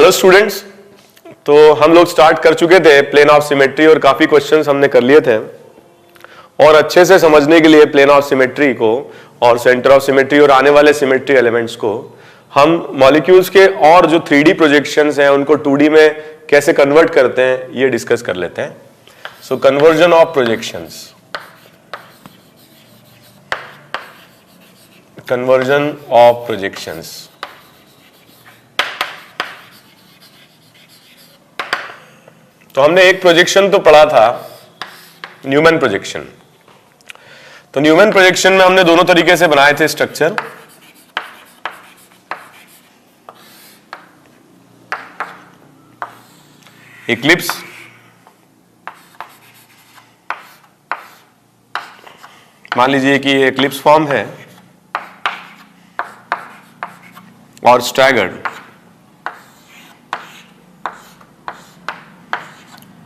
Hello students, तो हम लोग स्टार्ट कर चुके थे प्लेन ऑफ सिमेट्री और काफी क्वेश्चंस हमने कर लिए थे। और अच्छे से समझने के लिए प्लेन ऑफ सिमेट्री को और सेंटर ऑफ सिमेट्री और आने वाले सिमेट्री एलिमेंट्स को हम मॉलिक्यूल्स के और जो 3D प्रोजेक्शंस हैं उनको 2D में कैसे कन्वर्ट करते हैं ये डिस्कस कर लेते हैं। So conversion of projections, conversion of projections. तो हमने एक प्रोजेक्शन तो पढ़ा था, न्यूमैन प्रोजेक्शन। तो न्यूमैन प्रोजेक्शन में हमने दोनों तरीके से बनाए थे स्ट्रक्चर। इक्लिप्स, मान लीजिए कि ये इक्लिप्स फॉर्म है, और स्टैगर्ड।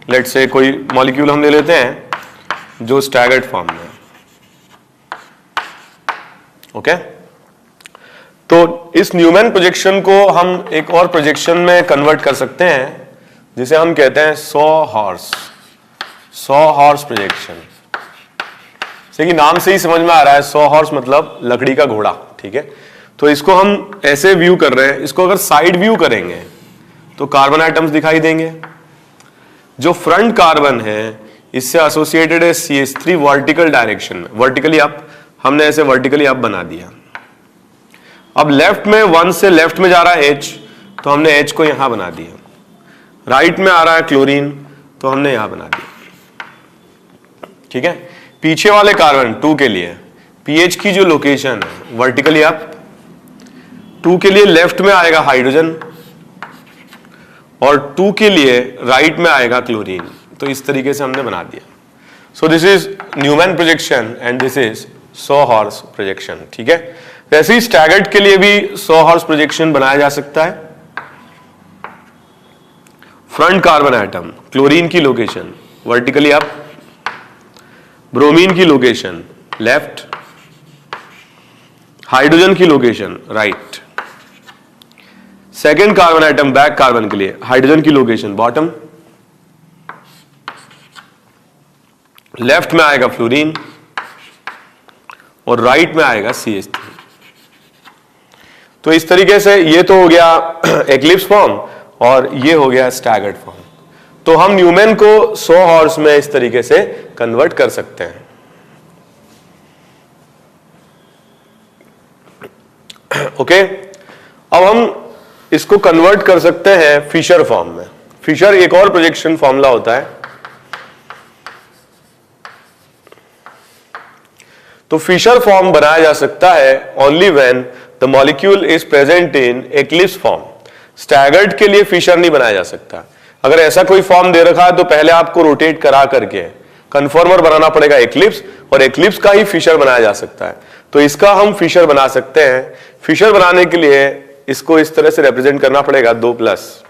लेट्स से कोई मॉलिक्यूल हम ले लेते हैं जो स्टैगर्ड फॉर्म में है। ओके, तो इस न्यूमैन प्रोजेक्शन को हम एक और प्रोजेक्शन में कन्वर्ट कर सकते हैं जिसे हम कहते हैं सॉ हॉर्स प्रोजेक्शन। जैसे कि नाम से ही समझ में आ रहा है, सॉ हॉर्स मतलब लकड़ी का घोड़ा। ठीक है, तो इसको हम ऐसे व्यू कर रहे हैं। इसको अगर साइड व्यू करेंगे तो कार्बन आइटम्स दिखाई देंगे। जो फ्रंट कार्बन है इससे एसोसिएटेड है CH3 वर्टिकल डायरेक्शन में, वर्टिकली अप। हमने ऐसे वर्टिकली अप बना दिया। अब लेफ्ट में 1 से लेफ्ट में जा रहा है H, तो हमने H को यहां बना दिया। राइट में आ रहा है क्लोरीन, तो हमने यहां बना दिया। ठीक है, पीछे वाले कार्बन 2 के लिए pH की जो लोकेशन है वर्टिकली अप, 2 के लिए लेफ्ट में आएगा हाइड्रोजन और 2 के लिए राइट में आएगा क्लोरीन। तो इस तरीके से हमने बना दिया। So this is Newman projection and this is sawhorse projection. ठीक है, वैसे ही स्टैगर्ड के लिए भी सॉ हॉर्स प्रोजेक्शन बनाया जा सकता है। फ्रंट कार्बन आइटम, क्लोरीन की लोकेशन वर्टिकली अप, ब्रोमीन की लोकेशन लेफ्ट, हाइड्रोजन की location right. Second carbon atom back carbon के लिए हाइड्रोजन की लोकेशन बॉटम, लेफ्ट में आएगा फ्लोरीन और राइट में आएगा CH3। तो इस तरीके से ये तो हो गया एक्लिप्स फॉर्म और ये हो गया स्टैगर्ड फॉर्म। तो हम न्यूमैन को सॉ हॉर्स में इस तरीके से कन्वर्ट कर सकते हैं। ओके, अब हम इसको कन्वर्ट कर सकते हैं फिशर फॉर्म में। फिशर एक और प्रोजेक्शन फॉर्मूला होता है। तो फिशर फॉर्म बनाया जा सकता है only when the molecule is present in eclipse form. Staggered के लिए फिशर नहीं बनाया जा सकता। अगर ऐसा कोई फॉर्म दे रखा है तो पहले आपको रोटेट करा करके कन्फर्मर बनाना पड़ेगा एक्लिप्स, और एक्लिप्स का ही फिशर बनाया जा सकता है। तो इसका हम फिशर बना सकते हैं। फिशर बनाने के लिए इसको इस तरह से रिप्रेजेंट करना पड़ेगा 2+।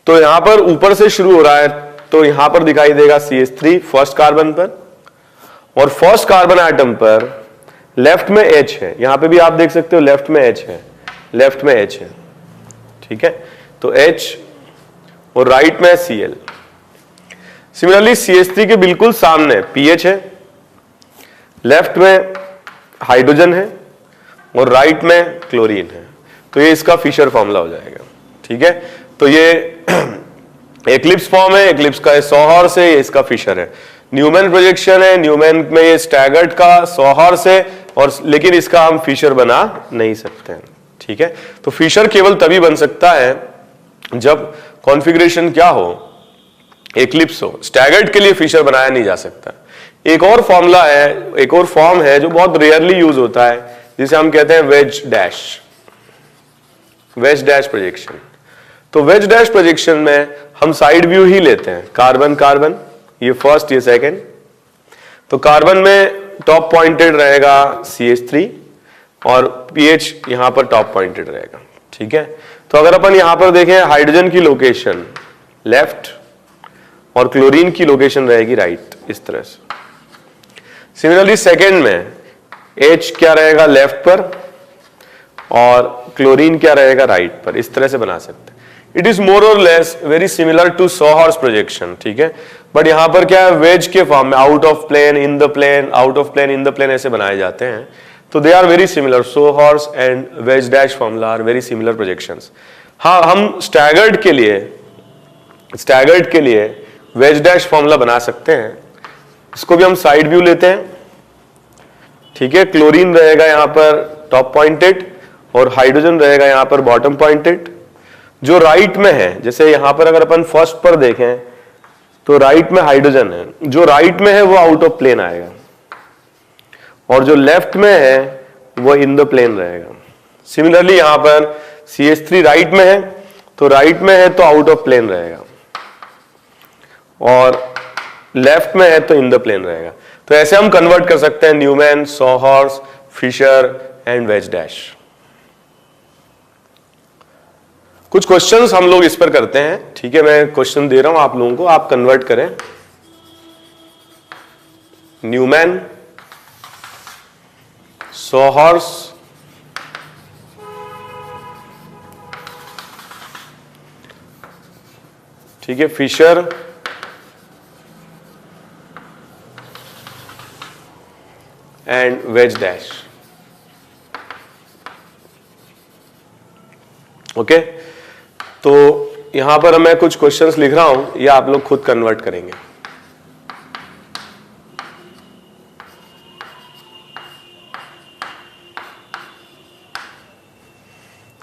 तो यहां पर ऊपर से शुरू हो रहा है, तो यहां पर दिखाई देगा CH3 फर्स्ट कार्बन पर, और फर्स्ट कार्बन आइटम पर लेफ्ट में H है। यहां पे भी आप देख सकते हो लेफ्ट में H है, लेफ्ट में H है। ठीक है, तो H और राइट में Cl। सिमिलरली CH3 के बिल्कुल सामने PH है, लेफ्ट में हाइड्रोजन है और राइट में क्लोरीन है। तो ये इसका फिशर फॉर्मूला हो जाएगा। ठीक है, तो ये एक्लिप्स फॉर्म है, एक्लिप्स का सॉ हॉर्स है, ये इसका फिशर है। न्यूमैन प्रोजेक्शन है, न्यूमैन में ये स्टैगर्ड का सॉ हॉर्स है, और लेकिन इसका हम फिशर बना नहीं सकते हैं। ठीक है, तो फिशर केवल तभी बन सकता है जब कॉन्फ़िगरेशन क्या हो, एक्लिप्स हो। स्टैगर्ड के लिए फिशर बनाया नहीं जा सकता। एक और फॉर्मूला है, एक और फॉर्म है जो बहुत रेयरली यूज होता है, जिसे हम कहते हैं वेज डैश प्रोजेक्शन। तो वेज डैश प्रोजेक्शन में हम साइड व्यू ही लेते हैं, कार्बन कार्बन, ये फर्स्ट ये सेकंड। तो कार्बन में टॉप पॉइंटेड रहेगा CH3 और pH यहां पर टॉप पॉइंटेड रहेगा। ठीक है, तो अगर अपन यहां पर देखें हाइड्रोजन की लोकेशन लेफ्ट और क्लोरीन की लोकेशन रहेगी राइट, इस तरह से। सिमिलरली सेकेंड में H क्या रहेगा लेफ्ट पर और क्लोरीन क्या रहेगा राइट पर, इस तरह से बना सकते हैं। It is more or less very similar to sawhorse projection, ठीक है, बट यहां पर क्या है, वेज के फॉर्म में, out of plane, in the plane, out of plane, in the plane ऐसे बनाए जाते हैं। तो they are very similar, sawhorse and wedge dash formula are very similar projections. हाँ, हम स्टैगर्ड के लिए वेज डैश फॉर्मूला बना सकते हैं। इसको भी हम साइड व्यू लेते हैं, ठीक है। क्लोरीन रहेगा यहां पर टॉप पॉइंटेड और हाइड्रोजन रहेगा यहां पर बॉटम पॉइंटेड। जो राइट में है, जैसे यहां पर अगर अपन फर्स्ट पर देखें तो राइट में हाइड्रोजन है, जो राइट में है वो आउट ऑफ प्लेन आएगा, और जो लेफ्ट में है वो इन द प्लेन रहेगा। सिमिलरली यहां पर CH3 राइट में है, तो राइट में है तो आउट ऑफ प्लेन रहेगा, और लेफ्ट में है तो इन द प्लेन रहेगा। तो ऐसे हम कन्वर्ट कर सकते हैं Newman, sawhorse, Fischer and wedge dash. कुछ क्वेश्चंस हम लोग इस पर करते हैं, ठीक है। मैं क्वेश्चन दे रहा हूं आप लोगों को, आप कन्वर्ट करें। न्यूमैन, सॉहॉर्स, ठीक है, Fischer and wedge dash. Okay, तो यहां पर मैं कुछ क्वेश्चंस लिख रहा हूं, ये आप लोग खुद कन्वर्ट करेंगे।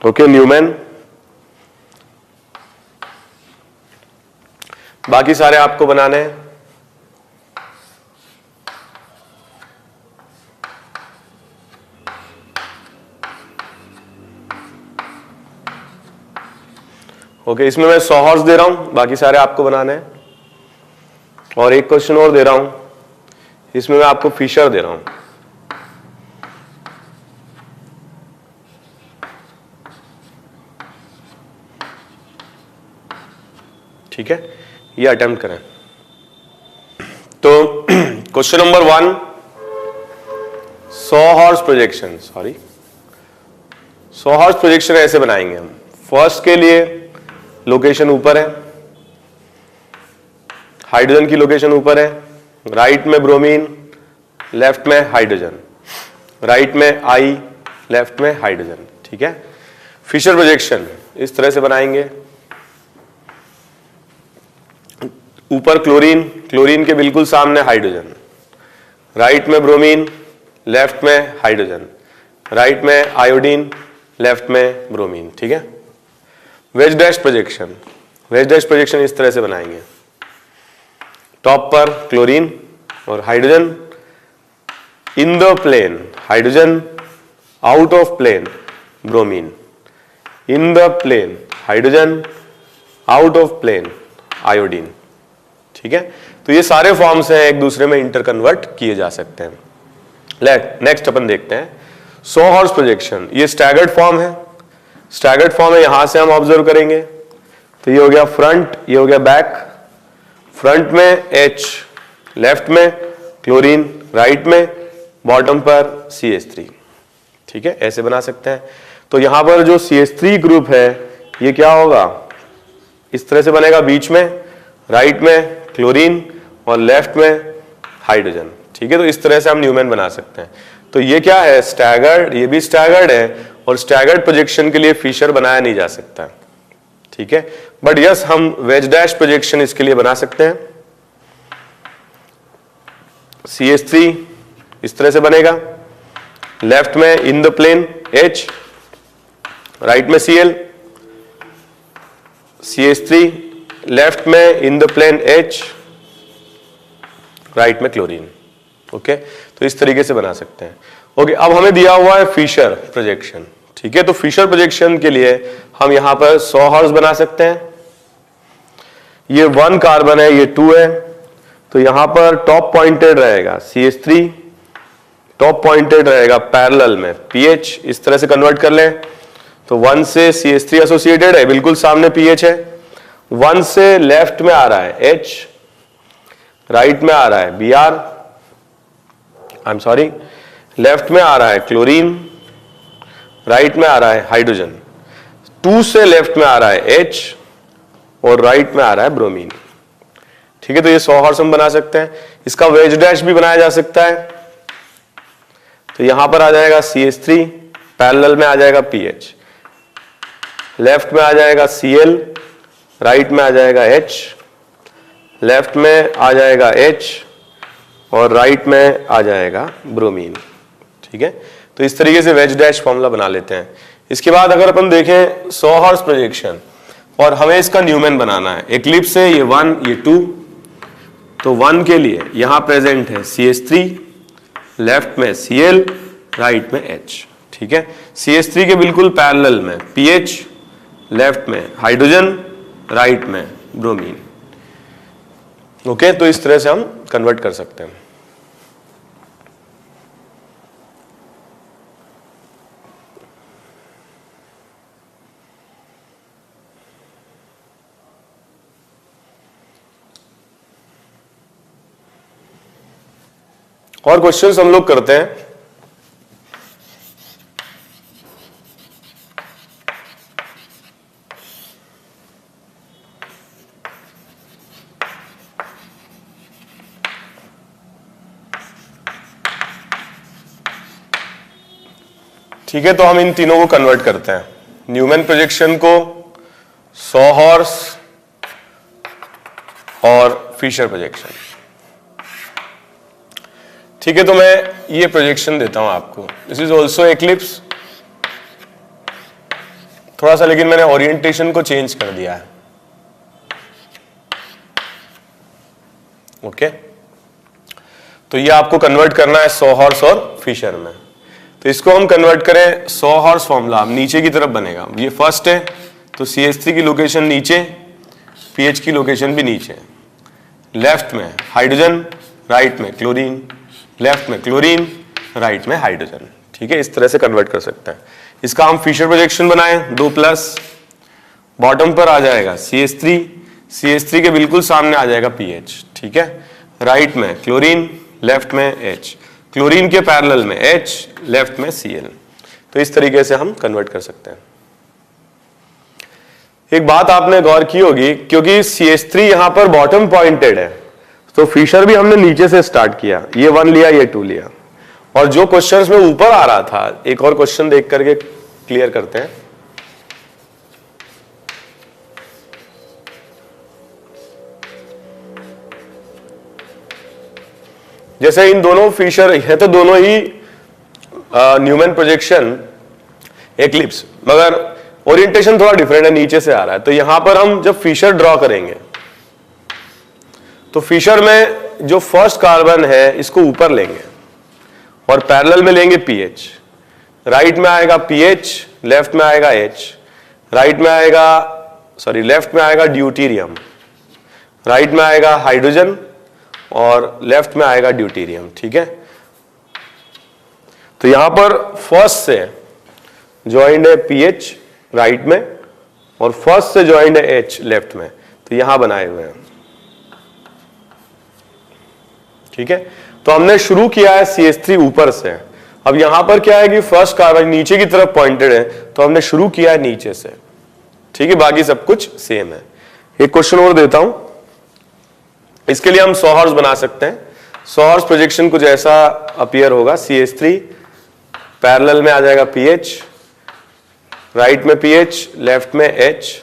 ओके, न्यूमैन, बाकी सारे आपको बनाने हैं। ओके, इसमें मैं सॉहॉर्स दे रहा हूं, बाकी सारे आपको बनाने हैं। और एक क्वेश्चन और दे रहा हूं, इसमें मैं आपको फिशर दे रहा हूं। ठीक है, ये अटेम्प्ट करें। तो क्वेश्चन नंबर 1, सॉहॉर्स प्रोजेक्शन, सॉहॉर्स प्रोजेक्शन ऐसे बनाएंगे हम। फर्स्ट के लिए लोकेशन ऊपर है, हाइड्रोजन की लोकेशन ऊपर है, राइट में ब्रोमीन, लेफ्ट में हाइड्रोजन, राइट में I, लेफ्ट में हाइड्रोजन, ठीक है। फिशर प्रोजेक्शन इस तरह से बनाएंगे। ऊपर क्लोरीन, क्लोरीन के बिल्कुल सामने हाइड्रोजन, राइट में ब्रोमीन, लेफ्ट में हाइड्रोजन, राइट में आयोडीन, लेफ्ट में ब्रोमीन, ठीक है। Wedge dash projection, wedge dash projection इस तरह से बनाएंगे। टॉप पर क्लोरीन और hydrogen, in the plane hydrogen, out of plane bromine, in the plane hydrogen, out of plane iodine, ठीक है। तो ये सारे फॉर्म्स हैं, एक दूसरे में इंटर कन्वर्ट किए जा सकते हैं। नेक्स्ट अपन देखते हैं सॉहॉर्स प्रोजेक्शन। ये स्टैगर्ड फॉर्म है, स्टैगर्ड फॉर्म है, यहां से हम ऑब्जर्व करेंगे। तो ये हो गया फ्रंट, ये हो गया बैक। फ्रंट में H, लेफ्ट में क्लोरीन, राइट में, बॉटम पर CH3, ठीक है, ऐसे बना सकते हैं। तो यहां पर जो CH3 ग्रुप है ये क्या होगा, इस तरह से बनेगा, बीच में राइट में क्लोरीन और लेफ्ट में हाइड्रोजन, ठीक है। तो इस तरह से हम न्यूमैन बना सकते हैं। तो ये क्या है, स्टैगर्ड, ये भी स्टैगर्ड है, और स्टैगर्ड प्रोजेक्शन के लिए फिशर बनाया नहीं जा सकता, ठीक है। बट यस, हम वेज डैश प्रोजेक्शन इसके लिए बना सकते हैं। CH3 इस तरह से बनेगा, लेफ्ट में in the plane H, right में Cl, CH3 लेफ्ट में in the plane H, right में क्लोरीन, ओके। तो इस तरीके से बना सकते हैं। ओके, अब हमें दिया हुआ है फिशर प्रोजेक्शन, ठीक है। तो फिशर प्रोजेक्शन के लिए हम यहां पर सॉहॉर्स बना सकते हैं। ये 1 कार्बन है, ये 2 है, तो यहां पर टॉप पॉइंटेड रहेगा CH3, टॉप पॉइंटेड रहेगा पैरेलल में PH, इस तरह से कन्वर्ट कर लें। तो 1 से CH3 एसोसिएटेड है, बिल्कुल सामने PH है। 1 से लेफ्ट में आ रहा है H, राइट में आ रहा है Br, लेफ्ट में आ रहा है क्लोरीन, राइट में आ रहा है हाइड्रोजन, 2 से लेफ्ट में आ रहा है H और राइट में आ रहा है ब्रोमीन। ठीक है, तो ये सॉहॉर्स हम बना सकते हैं। इसका वेज डैश भी बनाया जा सकता है। तो यहां पर आ जाएगा CH3, पैरेलल में आ जाएगा PH, लेफ्ट में आ जाएगा Cl, राइट में आ जाएगा H, लेफ्ट में आ जाएगा H और राइट में आ जाएगा ब्रोमीन। ठीक है, तो इस तरीके से वेज डैश फॉर्मूला बना लेते हैं। इसके बाद अगर अपन देखें सॉहॉर्स प्रोजेक्शन और हमें इसका न्यूमैन बनाना है। एक्लिप्स है ये 1 ये 2, तो 1 के लिए यहां प्रेजेंट है CH3, लेफ्ट में Cl, राइट में H। ठीक है, CH3 के बिल्कुल पैरेलल में PH, लेफ्ट में हाइड्रोजन, राइट में ब्रोमीन। ओके, तो इस तरह से हम कन्वर्ट कर सकते हैं। और क्वेश्चंस हम लोग करते हैं। ठीक है, तो हम इन तीनों को कन्वर्ट करते हैं, न्यूमैन प्रोजेक्शन को, सॉहॉर्स और फिशर प्रोजेक्शन। ठीक है, तो मैं ये प्रोजेक्शन देता हूं आपको। दिस इज ऑल्सो एक्लिप्स, थोड़ा सा लेकिन मैंने ओरिएंटेशन को चेंज कर दिया है। ओके, तो ये आपको कन्वर्ट करना है सॉहॉर्स और फिशर में। तो इसको हम कन्वर्ट करें सॉहॉर्स फॉर्मूला, नीचे की तरफ बनेगा। ये फर्स्ट है, तो CH3 की लोकेशन नीचे, PH की लोकेशन भी नीचे, लेफ्ट में हाइड्रोजन, राइट में क्लोरीन, लेफ्ट में क्लोरीन, राइट में हाइड्रोजन। ठीक है, इस तरह से कन्वर्ट कर सकते हैं। इसका हम फिशर प्रोजेक्शन बनाएं, 2+, बॉटम पर आ जाएगा CH3, CH3 के बिल्कुल सामने आ जाएगा PH। ठीक है, राइट में क्लोरीन, लेफ्ट में H, क्लोरीन के पैरेलल में H, लेफ्ट में Cl। तो इस तरीके से हम कन्वर्ट कर सकते हैं। एक बात आपने गौर की होगी, क्योंकि CH3 यहां पर बॉटम पॉइंटेड है, तो फिशर भी हमने नीचे से स्टार्ट किया। ये 1 लिया, ये 2 लिया, और जो क्वेश्चंस में ऊपर आ रहा था, एक और क्वेश्चन देख करके क्लियर करते हैं। जैसे इन दोनों फिशर है, तो दोनों ही न्यूमैन प्रोजेक्शन एक्लिप्स, मगर ओरिएंटेशन थोड़ा डिफरेंट है, नीचे से आ रहा है। तो यहां पर हम जब फिशर ड्रॉ करेंगे, तो फिशर में जो फर्स्ट कार्बन है इसको ऊपर लेंगे और पैरेलल में लेंगे PH। राइट में आएगा PH, लेफ्ट में आएगा H, राइट में आएगा लेफ्ट में आएगा ड्यूटीरियम, राइट में आएगा हाइड्रोजन और लेफ्ट में आएगा ड्यूटीरियम। ठीक है, तो यहां पर फर्स्ट से ज्वाइंड है PH राइट में और फर्स्ट से ज्वाइंड है H लेफ्ट में, तो यहां बनाए हुए हैं। ठीक है, तो हमने शुरू किया है CH3 ऊपर से। अब यहां पर क्या है कि फर्स्ट कार्बन नीचे की तरफ पॉइंटेड है, तो हमने शुरू किया है नीचे से। ठीक है, बाकी सब कुछ सेम है। एक क्वेश्चन और देता हूं, इसके लिए हम सॉहॉर्स बना सकते हैं। सॉहॉर्स प्रोजेक्शन कुछ ऐसा अपीयर होगा, CH3 पैरेलल में आ जाएगा PH, राइट में PH, लेफ्ट में H,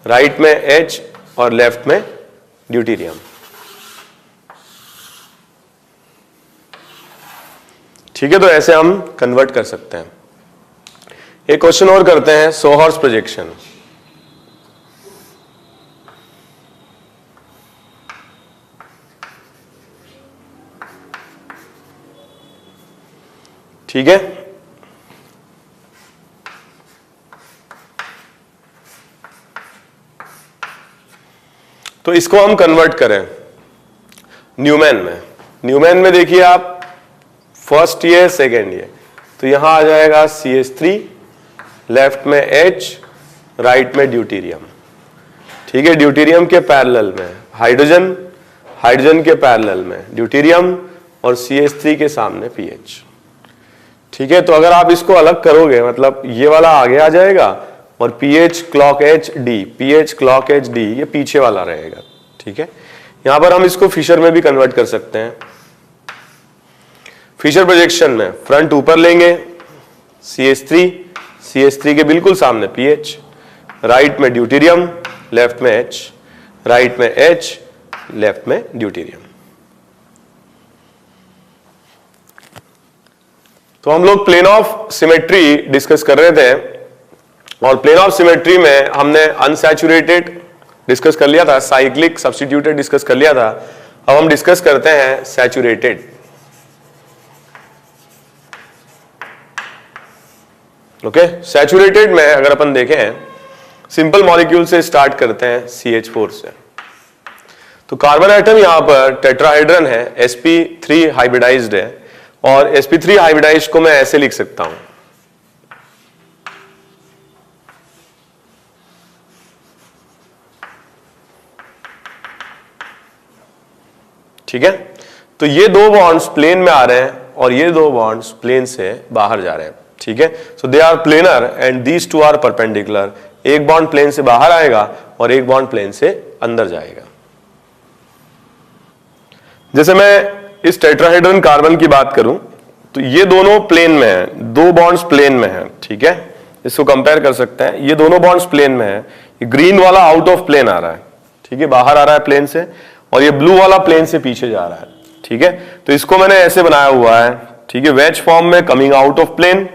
राइट में H और लेफ्ट में ड्यूटीरियम। ठीक है, तो ऐसे हम कन्वर्ट कर सकते हैं। एक क्वेश्चन और करते हैं, सॉहॉर्स प्रोजेक्शन। ठीक है, तो इसको हम कन्वर्ट करें न्यूमैन में। न्यूमैन में देखिए आप, फर्स्ट ये सेकेंड ये, तो यहां आ जाएगा CH3, लेफ्ट में H, राइट में ड्यूटीरियम। ठीक है, ड्यूटीरियम के पैरेलल में हाइड्रोजन, हाइड्रोजन के पैरेलल में ड्यूटीरियम और CH3 के सामने PH। ठीक है, तो अगर आप इसको अलग करोगे मतलब ये वाला आगे आ जाएगा और PH clock H D, PH clock H D ये पीछे वाला रहेगा। ठीक है, यहां पर हम इसको फिशर में भी कन्वर्ट कर सकते हैं। फिशर प्रोजेक्शन में फ्रंट ऊपर लेंगे CH3, CH3 के बिल्कुल सामने PH, राइट में ड्यूटेरियम, लेफ्ट में H, राइट में H, लेफ्ट में ड्यूटेरियम। तो हम लोग प्लेन ऑफ सिमेट्री डिस्कस कर रहे थे और प्लेन ऑफ सिमेट्री में हमने अनसैचुरेटेड डिस्कस कर लिया था, साइक्लिक सब्स्टिट्यूटेड डिस्कस कर लिया था। अब हम डिस्कस करते हैं सैचुरेटेड। ओके, सैचुरेटेड में अगर अपन देखें सिंपल मॉलिक्यूल से स्टार्ट करते हैं CH4 से। तो कार्बन एटम यहां पर टेट्राहेड्रन है, sp3 हाइब्रिडाइज्ड है और sp3 हाइब्रिडाइज्ड को मैं ऐसे लिख सकता हूं, ठीक है। तो ये दो बॉन्ड्स प्लेन में आ रहे हैं और ये दो बॉन्ड्स प्लेन से बाहर जा रहे हैं। ठीक है, so they are planar and these two are perpendicular. एक बॉन्ड प्लेन से बाहर आएगा और एक बॉन्ड प्लेन से अंदर जाएगा। जैसे मैं इस टेट्राहेड्रन कार्बन की बात करूं तो ये दोनों प्लेन में है, दो बॉन्ड्स प्लेन में है। ठीक है, इसको कंपेयर कर सकते हैं, ये दोनों बॉन्ड्स प्लेन में है। ये ग्रीन वाला आउट ऑफ प्लेन आ रहा है, ठीक है, बाहर आ रहा है प्लेन से, और ये ब्लू वाला प्लेन से पीछे जा रहा है। ठीक है, तो इसको मैंने ऐसे बनाया हुआ है, ठीक है, वेज फॉर्म में कमिंग आउट ऑफ प्लेन,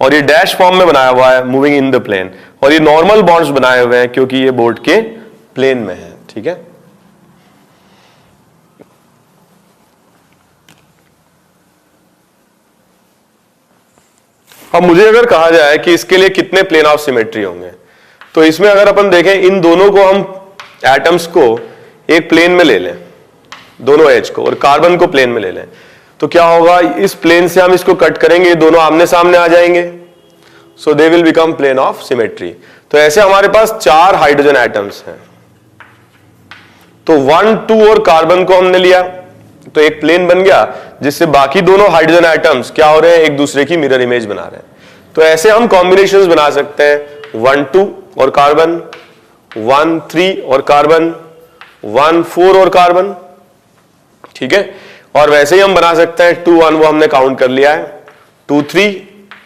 और ये डैश फॉर्म में बनाया हुआ है मूविंग इन द प्लेन, और ये नॉर्मल बॉन्ड्स बनाए हुए हैं क्योंकि ये बोर्ड के प्लेन में है। ठीक है, अब मुझे अगर कहा जाए कि इसके लिए कितने प्लेन ऑफ सिमेट्री होंगे, तो इसमें अगर अपन देखें इन दोनों को, हम एटम्स को एक प्लेन में ले लें, दोनों एज को, और कार्बन को प्लेन में ले लें, तो क्या होगा, इस प्लेन से हम इसको कट करेंगे, दोनों आमने सामने आ जाएंगे, so they will become plane of symmetry. तो ऐसे हमारे पास 4 हाइड्रोजन एटम्स हैं, तो 1, 2 और कार्बन को हमने लिया तो एक प्लेन बन गया, जिससे बाकी दोनों हाइड्रोजन एटम्स क्या हो रहे हैं, एक दूसरे की मिरर इमेज बना रहे हैं। तो ऐसे हम कॉम्बिनेशंस बना सकते हैं, 1, 2 और कार्बन, 1, 3 और कार्बन, 1, 4 और कार्बन। ठीक है, और वैसे ही हम बना सकते हैं 2, 1 वो हमने काउंट कर लिया है, 2, 3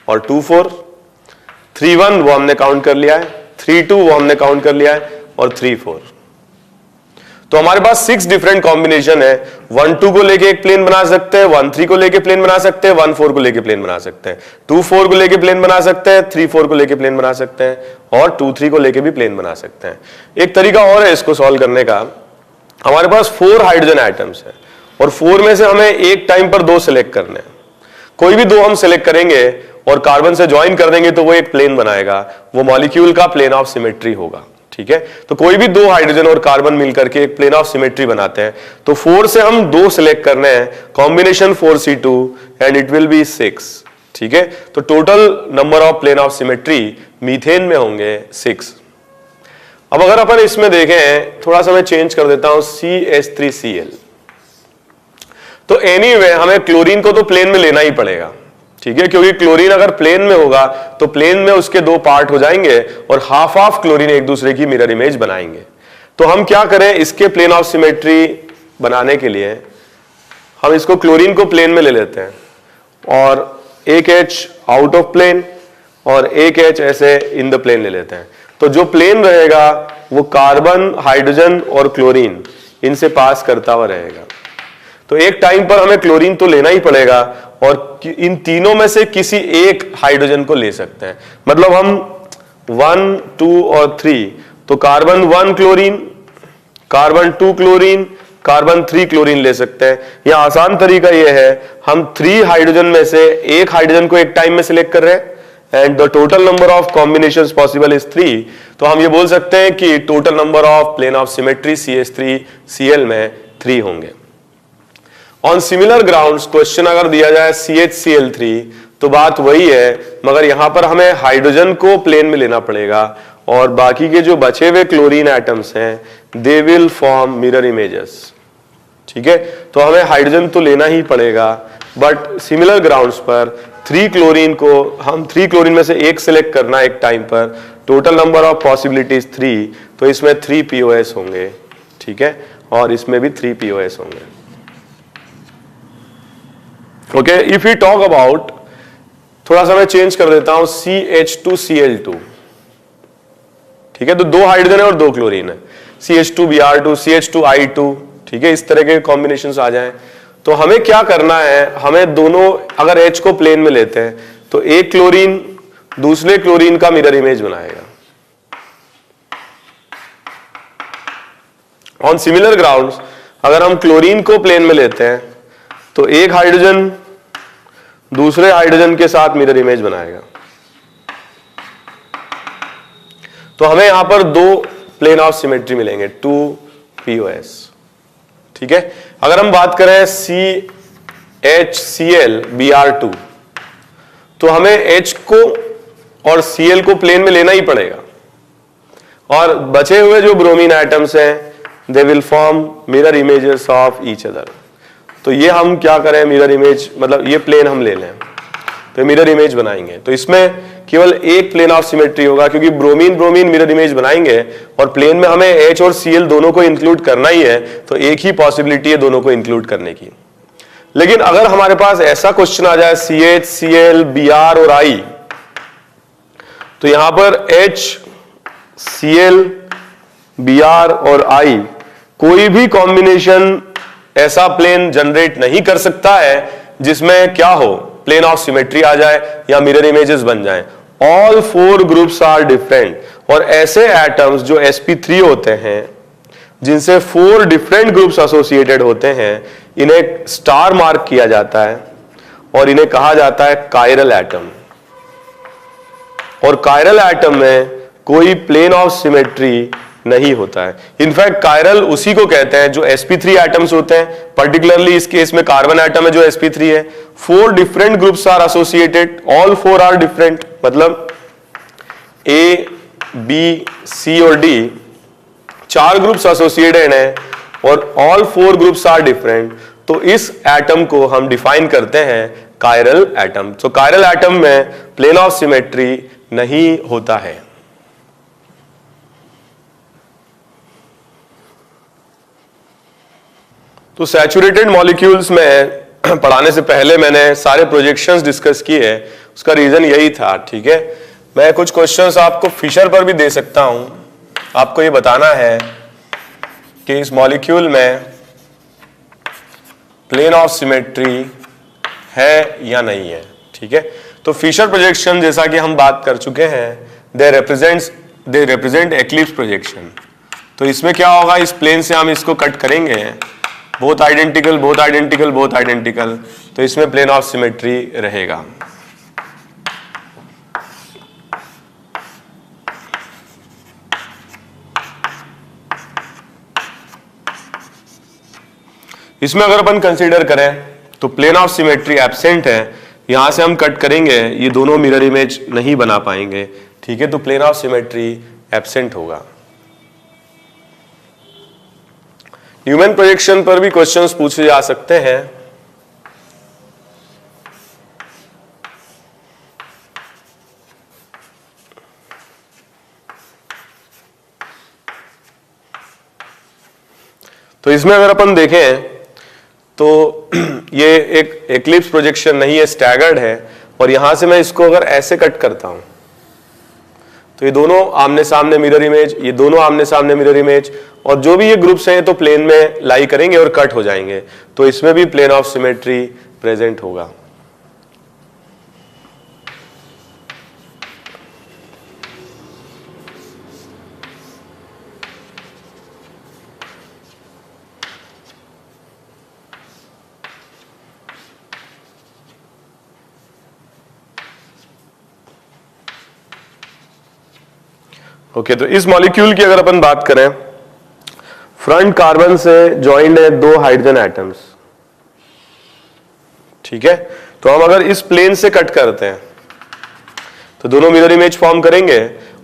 और 2, 4, 3, 1 वो हमने काउंट कर लिया है, 3, 2 वो हमने काउंट कर लिया है, और 3, 4। तो हमारे पास 6 डिफरेंट कॉम्बिनेशन है। 1, 2 को लेके एक प्लेन बना सकते हैं, 1, 3 को लेके प्लेन बना सकते हैं, 1, 4 को लेके प्लेन बना सकते हैं, 2, 4 को लेके प्लेन बना सकते हैं, 3, 4 को लेके प्लेन बना सकते हैं, और 2, 3 को लेके भी प्लेन बना सकते हैं। एक तरीका और है इसको सॉल्व करने का, हमारे पास 4 हाइड्रोजन एटम्स है और 4 में से हमें एक टाइम पर 2 सिलेक्ट करने हैं। कोई भी 2 हम सिलेक्ट करेंगे और कार्बन से ज्वाइन कर देंगे तो वो एक प्लेन बनाएगा, वो मॉलिक्यूल का प्लेन ऑफ सिमेट्री होगा। ठीक है, तो कोई भी 2 हाइड्रोजन और कार्बन मिलकर के एक प्लेन ऑफ सिमेट्री बनाते हैं। तो 4 से हम 2 सिलेक्ट करने हैं, combination 4C2 and it will be 6। ठीक है, तो total number of plane of symmetry methane में होंगे 6। अब अगर अपन इसमें देखें, थोड़ा सा मैं चेंज कर देता हूं, CH3Cl। तो एनीवे हमें क्लोरीन को तो प्लेन में लेना ही पड़ेगा, ठीक है, क्योंकि क्लोरीन अगर प्लेन में होगा तो प्लेन में उसके 2 पार्ट हो जाएंगे और हाफ ऑफ क्लोरीन एक दूसरे की मिरर इमेज बनाएंगे। तो हम क्या करें, इसके प्लेन ऑफ सिमेट्री बनाने के लिए हम इसको क्लोरीन को प्लेन में ले लेते हैं और एक H आउट ऑफ प्लेन और एक H ऐसे इन द प्लेन ले लेते हैं। तो जो प्लेन रहेगा वो कार्बन, हाइड्रोजन और क्लोरीन इनसे पास करता हुआ रहेगा। तो एक टाइम पर हमें क्लोरीन तो लेना ही पड़ेगा और इन तीनों में से किसी एक हाइड्रोजन को ले सकते हैं। मतलब हम 1, 2 और 3, तो carbon 1 chlorine, carbon 2 chlorine, carbon 3 chlorine ले सकते हैं। यह आसान तरीका यह है, हम 3 हाइड्रोजन में से एक हाइड्रोजन को एक टाइम में सिलेक्ट कर रहे हैं and the total number of combinations possible is 3। तो हम ये बोल सकते हैं कि total number of plane of symmetry CH3Cl में 3 होंगे। ऑन सिमिलर ग्राउंड्स क्वेश्चन अगर दिया जाए CHCl3 तो बात वही है, मगर यहां पर हमें हाइड्रोजन को प्लेन में लेना पड़ेगा और बाकी के जो बचे हुए क्लोरीन एटम्स हैं they will form mirror images. ठीक है, तो हमें हाइड्रोजन तो लेना ही पड़ेगा, बट सिमिलर ग्राउंड्स पर 3 क्लोरीन को हम 3 क्लोरीन में से एक सिलेक्ट करना एक टाइम पर, टोटल नंबर ऑफ पॉसिबिलिटीज 3, तो इसमें 3 POS होंगे, ठीक है, और इसमें भी 3 POS होंगे। Okay, if you talk about, थोड़ा सा मैं चेंज कर देता हूं, CH2Cl2, ठीक है, तो 2 हाइड्रोजन है और 2 क्लोरीन है, CH2Br2, CH2I2, ठीक है, इस तरह के कॉम्बिनेशन आ जाएं, तो हमें क्या करना है, हमें दोनों, अगर H को प्लेन में लेते हैं तो एक क्लोरीन दूसरे क्लोरीन का मिरर इमेज बनाएगा। ऑन सिमिलर ग्राउंड्स, अगर हम क्लोरीन को प्लेन में लेते हैं तो एक हाइड्रोजन दूसरे हाइड्रोजन के साथ मिरर इमेज बनाएगा। तो हमें यहां पर 2 प्लेन ऑफ सिमेट्री मिलेंगे, 2 POS, ठीक है। अगर हम बात करें CHClBr2, तो हमें H को और Cl को प्लेन में लेना ही पड़ेगा, और बचे हुए जो ब्रोमीन एटम्स हैं they will form mirror images of each other. तो ये हम क्या करें, मिरर इमेज, मतलब ये प्लेन हम ले लें तो मिरर इमेज बनाएंगे, तो इसमें केवल एक प्लेन ऑफ सिमेट्री होगा, क्योंकि ब्रोमीन ब्रोमीन मिरर इमेज बनाएंगे और प्लेन में हमें H और Cl दोनों को इंक्लूड करना ही है, तो एक ही पॉसिबिलिटी है दोनों को इंक्लूड करने की। लेकिन अगर हमारे पास ऐसा क्वेश्चन आ जाए CH, Cl, Br और I, तो यहां पर H, Cl, Br और I कोई भी कॉम्बिनेशन ऐसा प्लेन जनरेट नहीं कर सकता है जिसमें क्या हो, प्लेन ऑफ सिमेट्री आ जाए या मिरर इमेजेस बन जाएं। ऑल 4 ग्रुप्स आर डिफरेंट, और ऐसे एटम्स जो sp3 होते हैं जिनसे 4 डिफरेंट ग्रुप्स एसोसिएटेड होते हैं, इन्हें स्टार मार्क किया जाता है और इन्हें कहा जाता है कायरल एटम। और कायरल एटम में कोई प्लेन ऑफ सिमेट्री नहीं होता है। इनफैक्ट कायरल उसी को कहते हैं जो sp3 एटम्स होते हैं, पर्टिकुलरली इस केस में कार्बन एटम है जो sp3 है। 4 different groups are associated, all 4 are different, मतलब A, B, C और D 4 ग्रुप्स एसोसिएटेड हैं और ऑल 4 ग्रुप्स आर डिफरेंट, तो इस एटम को हम डिफाइन करते हैं कायरल एटम। तो कायरल एटम में प्लेन ऑफ सिमेट्री नहीं होता है। तो सैचुरेटेड मॉलिक्यूल्स में पढ़ाने से पहले मैंने सारे प्रोजेक्शंस डिस्कस किए, उसका रीजन यही था, ठीक है। मैं कुछ क्वेश्चंस आपको फिशर पर भी दे सकता हूं, आपको ये बताना है कि इस मॉलिक्यूल में प्लेन ऑफ सिमेट्री है या नहीं है, ठीक है। तो फिशर प्रोजेक्शन जैसा कि हम बात कर चुके हैं, दे रिप्रेजेंट एक्लिप्स प्रोजेक्शन। तो इसमें क्या होगा, इस प्लेन से हम इसको कट करेंगे, both identical both identical both identical, तो इसमें प्लेन ऑफ सिमेट्री रहेगा। इसमें अगर अपन कंसीडर करें तो प्लेन ऑफ सिमेट्री एब्सेंट है, यहां से हम कट करेंगे, ये दोनों मिरर इमेज नहीं बना पाएंगे, ठीक है। तो प्लेन ऑफ सिमेट्री एब्सेंट होगा। न्यूमैन प्रोजेक्शन पर भी क्वेश्चंस पूछे जा सकते हैं। तो इसमें अगर अपन देखें तो ये एक एक्लिप्स प्रोजेक्शन नहीं है, स्टैगर्ड है, और यहां से मैं इसको अगर ऐसे कट करता हूं तो ये दोनों आमने सामने मिरर इमेज, ये दोनों आमने सामने मिरर इमेज, और जो भी ये ग्रुप्स हैं तो प्लेन में लाई करेंगे और कट हो जाएंगे, तो इसमें भी प्लेन ऑफ सिमेट्री प्रेजेंट होगा। ओके, तो इस मॉलिक्यूल की अगर अपन बात करें, फ्रंट कार्बन से ज्वाइंड है 2 हाइड्रोजन एटम्स, ठीक है। तो हम अगर इस प्लेन से कट करते हैं तो दोनों मिरर इमेज फॉर्म करेंगे,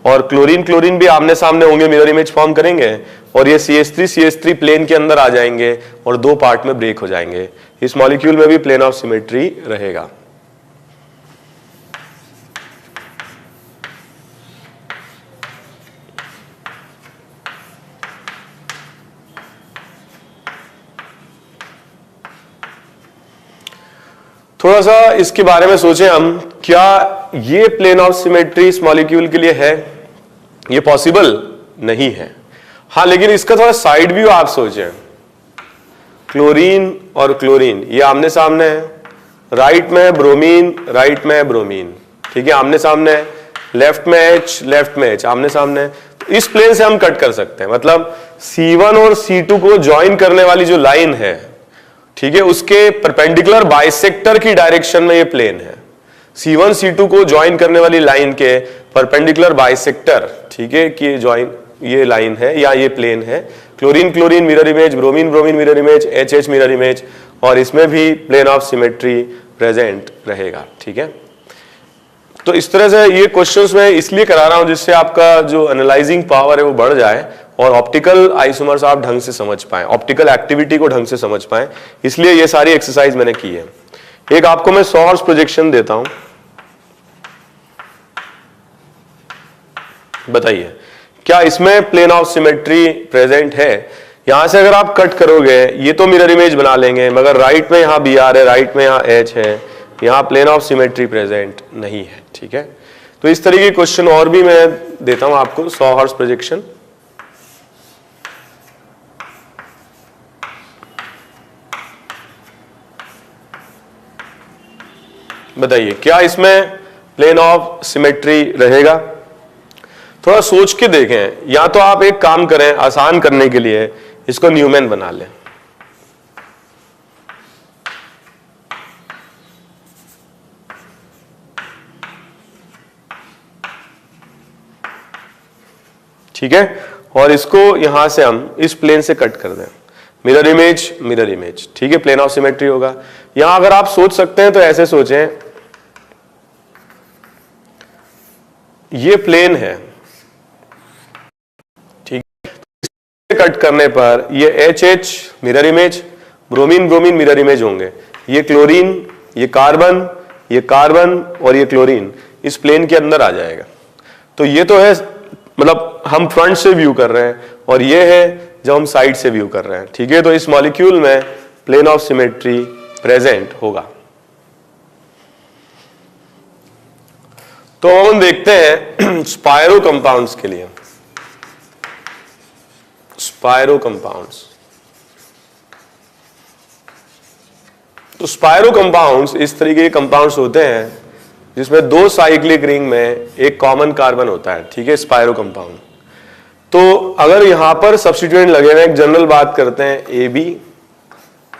और क्लोरीन क्लोरीन भी आमने सामने होंगे, मिरर इमेज फॉर्म करेंगे, और ये CH3 प्लेन के अंदर आ जाएंगे और 2 पार्ट में ब्रेक हो जाएंगे। इस मॉलिक्यूल में भी प्लेन ऑफ सिमेट्री रहेगा। थोड़ा सा इसके बारे में सोचें हम, क्या ये प्लेन ऑफ सिमेट्री इस मॉलिक्यूल के लिए है? ये पॉसिबल नहीं है। हाँ, लेकिन इसका थोड़ा साइड व्यू आप सोचें, क्लोरीन और क्लोरीन ये आमने सामने है, राइट में है ब्रोमीन, राइट में है ब्रोमीन, ठीक है, आमने सामने है, लेफ्ट में H, लेफ्ट में H, आमने सामने है। तो इस प्लेन से हम कट कर सकते हैं, मतलब C1 और C2 को ज्वाइन करने वाली जो लाइन है, ठीक है, उसके परपेंडिकुलर बाइसेक्टर की डायरेक्शन में ये प्लेन है। C1 C2 को ज्वाइन करने वाली लाइन के परपेंडिकुलर बाइसेक्टर, ठीक है, कि ज्वाइन ये लाइन है या ये प्लेन है। Chlorine chlorine mirror image, bromine bromine mirror image, H H mirror image, और इसमें भी प्लेन ऑफ सिमेट्री प्रेजेंट रहेगा, ठीक है। तो इस तरह से ये क्वेश्चंस मैं इसलिए करा रहा हूं जिससे आपका जो एनालाइजिंग पावर है वो बढ़ जाए और ऑप्टिकल आइसोमर्स आप ढंग से समझ पाएं, ऑप्टिकल एक्टिविटी को ढंग से समझ पाएं, इसलिए ये सारी एक्सरसाइज मैंने की है। एक आपको मैं सोर्स प्रोजेक्शन देता हूं, बताइए क्या इसमें प्लेन ऑफ सिमेट्री प्रेजेंट है? यहां से अगर आप कट करोगे ये तो मिरर इमेज बना लेंगे, मगर राइट में यहां Br है, राइट में यहां H है, यहां प्लेन ऑफ सिमेट्री प्रेजेंट नहीं है, ठीक है। तो इस तरीके के क्वेश्चन और भी मैं देता हूं आपको, 100 हर्ट्ज प्रोजेक्शन। बताइए क्या इसमें प्लेन ऑफ सिमेट्री रहेगा? थोड़ा सोच के देखें, या तो आप एक काम करें, आसान करने के लिए इसको न्यूमैन बना लें। ठीक है, और इसको यहां से हम इस प्लेन से कट कर दें, मिरर इमेज, ठीक है, प्लेन ऑफ सिमेट्री होगा। यहां अगर आप सोच सकते हैं तो ऐसे सोचें, ये प्लेन है, ठीक है, कट करने पर ये H H mirror image, bromine bromine mirror image होंगे, ये क्लोरीन, ये कार्बन और ये क्लोरीन इस प्लेन के अंदर आ जाएगा। तो ये तो है, मतलब हम फ्रंट से व्यू कर रहे हैं, और ये है जब हम साइड से व्यू कर रहे हैं, ठीक है। तो इस मॉलिक्यूल में प्लेन ऑफ सिमेट्री प्रेजेंट होगा। तो हम देखते हैं स्पायरो कंपाउंड्स के लिए, स्पायरो कंपाउंड्स। तो स्पायरो कंपाउंड्स इस तरीके के कंपाउंड्स होते हैं जिसमें 2 साइक्लिक रिंग में एक कॉमन कार्बन होता है, ठीक है, स्पायरो कंपाउंड। तो अगर यहां पर सब्स्टिट्यूएंट लगे हुए, एक जनरल बात करते हैं AB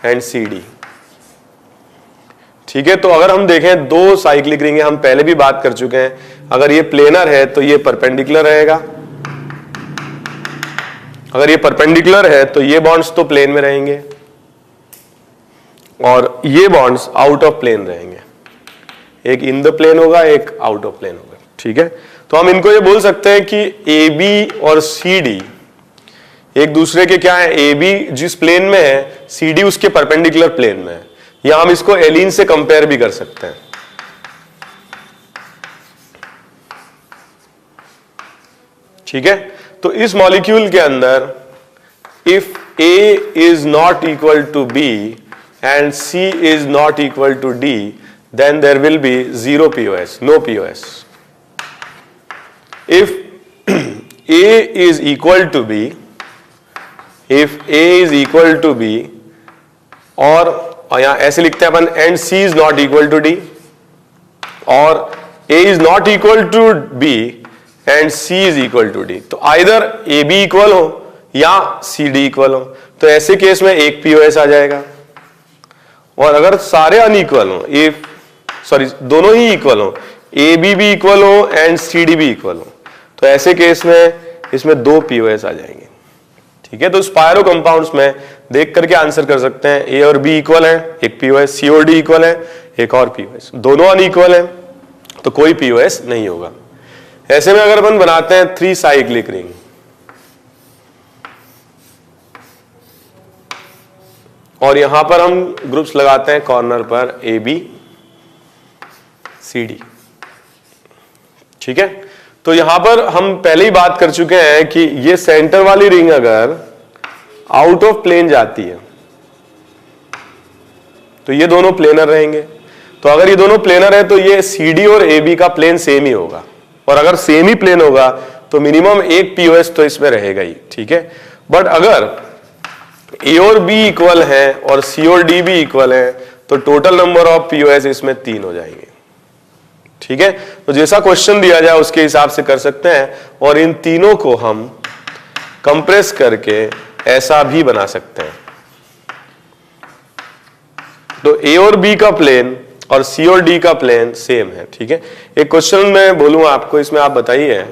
एंड CD, ठीक है। तो अगर हम देखें 2 साइक्लिक रिंग है, हम पहले भी बात कर चुके हैं, अगर ये प्लेनर है तो ये परपेंडिकुलर रहेगा, अगर ये परपेंडिकुलर है तो ये बॉन्ड्स तो प्लेन में रहेंगे और ये बॉन्ड्स आउट ऑफ प्लेन रहेंगे, एक इन द प्लेन होगा, एक आउट ऑफ प्लेन होगा, ठीक है। तो हम इनको ये बोल सकते हैं कि AB और CD एक दूसरे के क्या है, AB जिस प्लेन में है, CD उसके परपेंडिकुलर प्लेन में है, या हम इसको एलीन से कंपेयर भी कर सकते हैं, ठीक है। तो इस मॉलिक्यूल के अंदर if A is not equal to B and C is not equal to D, then there will be 0 POS, no POS. If A is equal to B, if A is equal to B, और यहां ऐसे लिखते हैं अपन, and C is not equal to D, और A is not equal to B and C is equal to D, तो either AB equal हो या CD equal हो, तो ऐसे केस में एक POS आ जाएगा। और अगर सारे अनइक्वल हो, दोनों ही इक्वल हो, AB भी इक्वल हो एंड CD भी इक्वल हो, तो ऐसे केस में इसमें 2 POS आ जाएंगे, ठीक है। तो स्पायरो कंपाउंड्स में देख करके आंसर कर सकते हैं, A और B इक्वल है, एक POS, C और D इक्वल है, एक और POS, दोनों अनइक्वल है तो कोई POS नहीं होगा। ऐसे में अगर अपन बनाते हैं 3 साइक्लिक रिंग, और यहां पर हम ग्रुप्स लगाते हैं कॉर्नर पर AB CD, ठीक है। तो यहां पर हम पहले ही बात कर चुके हैं कि ये सेंटर वाली रिंग अगर आउट ऑफ प्लेन जाती है तो ये दोनों प्लेनर रहेंगे, तो अगर ये दोनों प्लेनर है तो ये CD और AB का प्लेन सेम ही होगा, और अगर सेम ही प्लेन होगा तो मिनिमम एक POS तो इसमें रहेगा ही, ठीक है। बट अगर A और B इक्वल है और C और D भी इक्वल है तो टोटल नंबर ऑफ POS इसमें 3 हो जाएंगे, ठीक है। तो जैसा क्वेश्चन दिया जाए उसके हिसाब से कर सकते हैं, और इन तीनों को हम कंप्रेस करके ऐसा भी बना सकते हैं। तो A और B का प्लेन और C और D का प्लेन सेम है, ठीक है। एक क्वेश्चन मैं बोलूंगा आपको, इसमें आप बताइए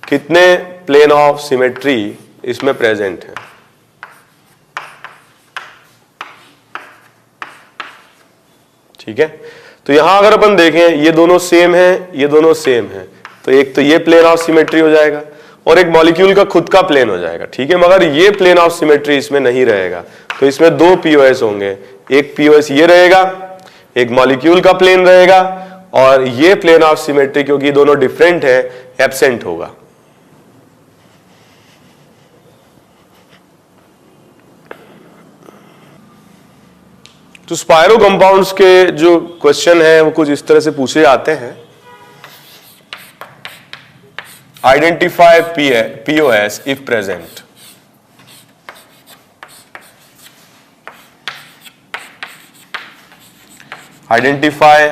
कितने प्लेन ऑफ सिमेट्री इसमें प्रेजेंट है। ठीक है, तो यहां अगर अपन देखें ये दोनों सेम है, ये दोनों सेम है, तो एक तो ये प्लेन ऑफ सिमेट्री हो जाएगा और एक मॉलिक्यूल का खुद का प्लेन हो जाएगा, ठीक है। मगर ये प्लेन ऑफ सिमेट्री इसमें नहीं रहेगा, तो इसमें दो POS होंगे, एक POS ये रहेगा, एक मॉलिक्यूल का प्लेन रहेगा, और ये प्लेन ऑफ सिमेट्री क्योंकि दोनों डिफरेंट है एब्सेंट होगा। तो स्पायरो कंपाउंड्स के जो क्वेश्चन है वो कुछ इस तरह से पूछे जाते हैं। Identify POS if present. Identify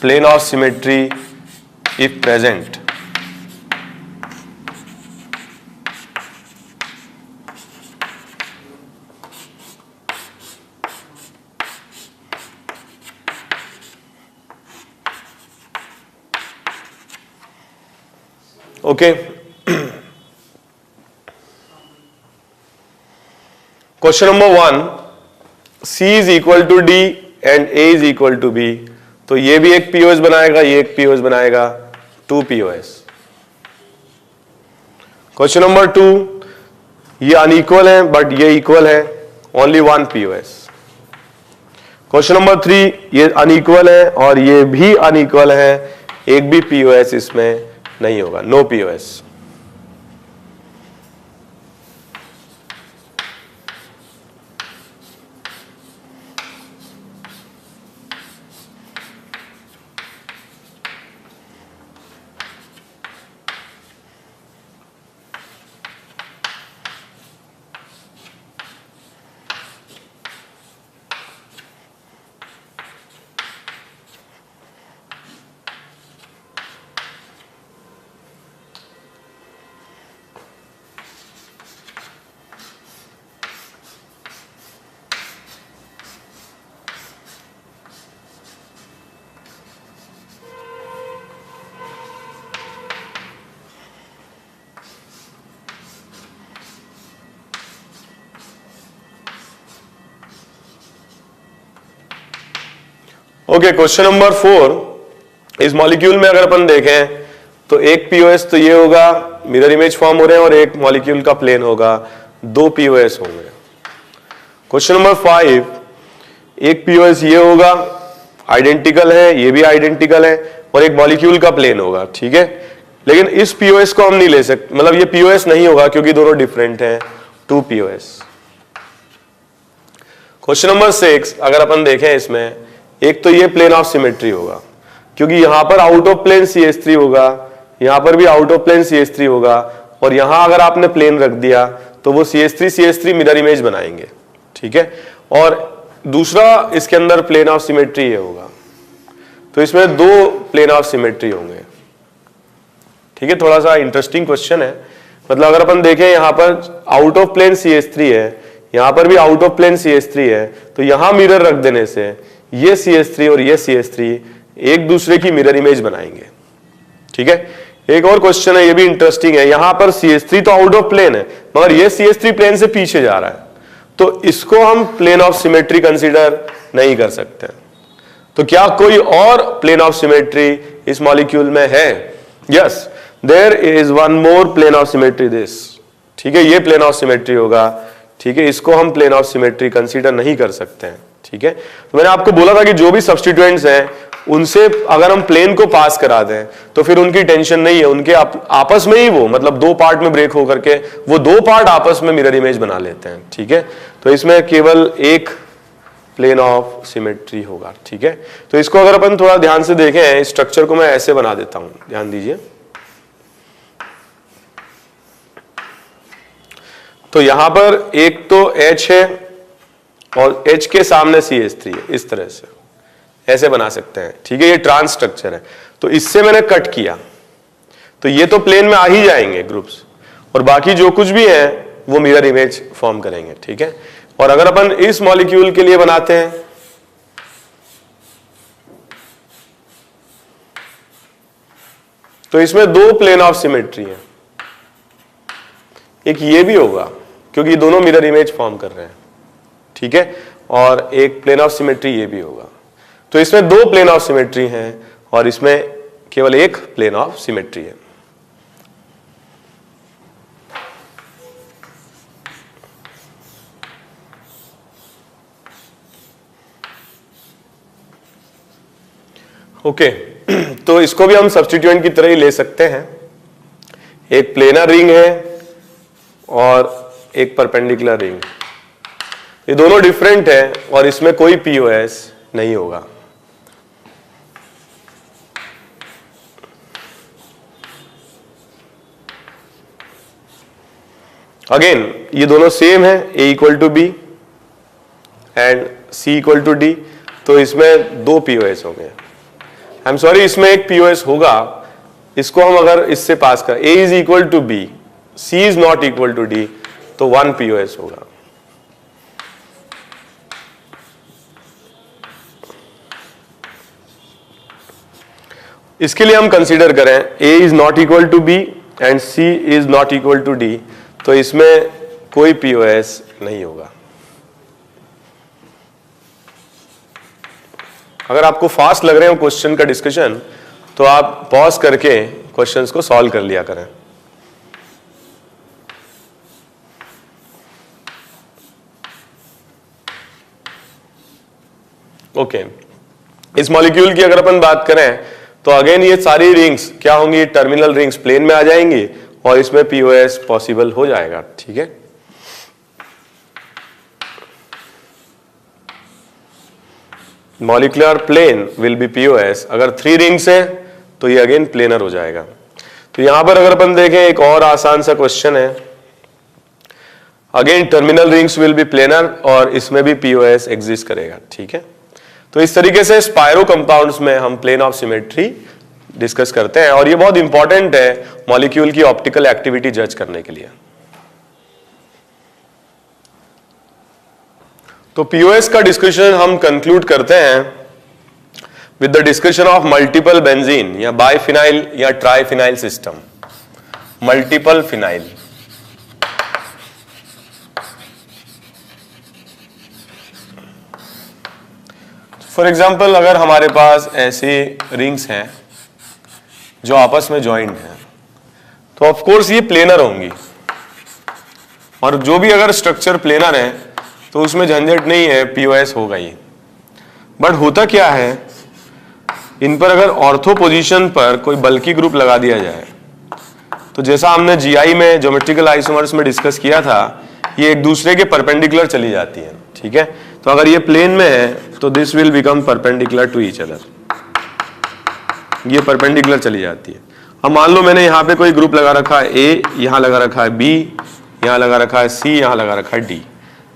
plane of symmetry if present. Okay, question number 1, C is equal to D and A is equal to B। तो ये भी एक POS बनाएगा, ये एक POS बनाएगा, 2 POS। क्वेश्चन नंबर 2, ये अनइक्वल है बट ये इक्वल है, ओनली 1 POS। क्वेश्चन नंबर 3, ये अनइक्वल है और ये भी अनइक्वल है, एक भी POS इसमें नहीं होगा, no POS। Okay, question number 4, इस मॉलिक्यूल में अगर अपन देखें तो एक POS तो ये होगा, मिरर इमेज फॉर्म हो रहे हैं, और एक मॉलिक्यूल का प्लेन होगा, 2 POS होंगे। क्वेश्चन नंबर 5, एक POS ये होगा, आइडेंटिकल है, ये भी आइडेंटिकल है, और एक मॉलिक्यूल का प्लेन होगा, ठीक है। लेकिन इस POS को हम नहीं ले सकते, मतलब ये POS नहीं होगा क्योंकि दोनों डिफरेंट हैं, 2 POS। क्वेश्चन नंबर 6, अगर अपन देखें इसमें, एक तो ये प्लेन ऑफ सिमेट्री होगा क्योंकि यहां पर आउट ऑफ प्लेन CH3 होगा, यहां पर भी आउट ऑफ प्लेन CH3 होगा, और यहां अगर आपने प्लेन रख दिया तो वो CH3 मिरर इमेज बनाएंगे, ठीक है। और दूसरा इसके अंदर प्लेन ऑफ सिमेट्री ये होगा, तो इसमें 2 प्लेन ऑफ सिमेट्री होंगे, ठीक है। थोड़ा सा इंटरेस्टिंग क्वेश्चन है, मतलब अगर अपन देखें यहां पर आउट ऑफ प्लेन CH3 है, यहां पर भी आउट ऑफ प्लेन CH3 है, तो यहां मिरर रख देने से ये CH3 और ये CH3 एक दूसरे की मिरर इमेज बनाएंगे, ठीक है। एक और क्वेश्चन है, ये भी इंटरेस्टिंग है, यहां पर CH3 तो आउट ऑफ प्लेन है मगर ये CH3 प्लेन से पीछे जा रहा है, तो इसको हम प्लेन ऑफ सिमेट्री कंसीडर नहीं कर सकते। तो क्या कोई और प्लेन ऑफ सिमेट्री इस मॉलिक्यूल में है? Yes, there is one more plane of symmetry this, ठीक है। ये प्लेन ऑफ सिमेट्री होगा, ठीक है, इसको हम प्लेन ऑफ सिमेट्री कंसीडर नहीं कर सकते हैं, ठीक है। तो मैंने आपको बोला था कि जो भी सब्स्टिट्यूएंट्स हैं उनसे अगर हम प्लेन को पास करा दें तो फिर उनकी टेंशन नहीं है, उनके आपस में ही वो मतलब 2 पार्ट में ब्रेक होकर के वो 2 पार्ट आपस में मिरर इमेज बना लेते हैं, ठीक है। तो इसमें केवल एक प्लेन ऑफ सिमेट्री होगा। ठीक है, तो इसको अगर अपन थोड़ा ध्यान से देखें, स्ट्रक्चर को मैं ऐसे बना देता हूं, ध्यान दीजिए। तो यहां पर एक तो H है और H के सामने CH3 है, इस तरह से ऐसे बना सकते हैं। ठीक है, ये ट्रांस स्ट्रक्चर है, तो इससे मैंने कट किया, तो ये तो प्लेन में आ ही जाएंगे ग्रुप्स, और बाकी जो कुछ भी है वो मिरर इमेज फॉर्म करेंगे। ठीक है, और अगर अपन इस मॉलिक्यूल के लिए बनाते हैं, तो इसमें दो प्लेन ऑफ सिमेट्री है, एक ये भी होगा क्योंकि दोनों मिरर इमेज फॉर्म कर रहे हैं। ठीक है, और एक प्लेन ऑफ सिमेट्री ये भी होगा, तो इसमें दो प्लेन ऑफ सिमेट्री हैं और इसमें केवल एक प्लेन ऑफ सिमेट्री है। ओके, तो इसको भी हम सब्स्टिट्यूएंट की तरह ही ले सकते हैं। एक प्लेनर रिंग है और एक परपेंडिकुलर रिंग, ये दोनों डिफरेंट है और इसमें कोई पीओएस नहीं होगा। अगेन ये दोनों सेम है, A equal to B and C equal to D, तो इसमें दो पीओएस होंगे। आई एम सॉरी, इसमें एक पीओएस होगा, इसको हम अगर इससे पास कर, A is equal to B, C is not equal to D, तो वन पीओएस होगा। इसके लिए हम कंसीडर करें A is not equal to B and C is not equal to D, तो इसमें कोई पीओएस नहीं होगा। अगर आपको फास्ट लग रहे हो क्वेश्चन का डिस्कशन, तो आप पॉज करके क्वेश्चंस को सॉल्व कर लिया करें। ओके, इस मॉलिक्यूल की अगर अपन बात करें तो अगेन ये सारी रिंग्स क्या होंगी, टर्मिनल रिंग्स प्लेन में आ जाएंगी और इसमें पीओएस पॉसिबल हो जाएगा। ठीक है, molecular plane will be POS. अगर थ्री रिंग्स है तो ये अगेन प्लेनर हो जाएगा। तो यहां पर अगर अपन देखें, एक और आसान सा क्वेश्चन है, again terminal rings will be planar और इसमें भी पीओएस एग्जिस्ट करेगा। ठीक है, तो इस तरीके से स्पायरो कंपाउंड्स में हम प्लेन ऑफ सिमेट्री डिस्कस करते हैं और ये बहुत इंपॉर्टेंट है मॉलिक्यूल की ऑप्टिकल एक्टिविटी जज करने के लिए। तो पीओएस का डिस्कशन हम कंक्लूड करते हैं with the discussion of multiple benzene या बाइफिनाइल या triphenyl system. Multiple phenyl, for example अगर हमारे पास ऐसे रिंग्स हैं जो आपस में ज्वाइंट हैं, तो ऑफ कोर्स ये प्लेनर होंगी, और जो भी अगर स्ट्रक्चर प्लेनर है तो उसमें झंझट नहीं है, पीओएस होगा ही। बट होता क्या है, इन पर अगर ऑर्थो पोजीशन पर कोई बल्की ग्रुप लगा दिया जाए, तो जैसा हमने जीआई में ज्योमेट्रिकल आइसोमर्स में डिस्कस किया था, ये एक दूसरे के परपेंडिकुलर चली जाती है। ठीक है, तो अगर ये प्लेन में है तो this will become perpendicular to each other, ये परपेंडिकुलर चली जाती है। अब मान लो मैंने यहाँ पे कोई ग्रुप लगा रखा है ए, यहाँ लगा रखा है बी, यहाँ लगा रखा है सी, यहाँ लगा रखा है डी,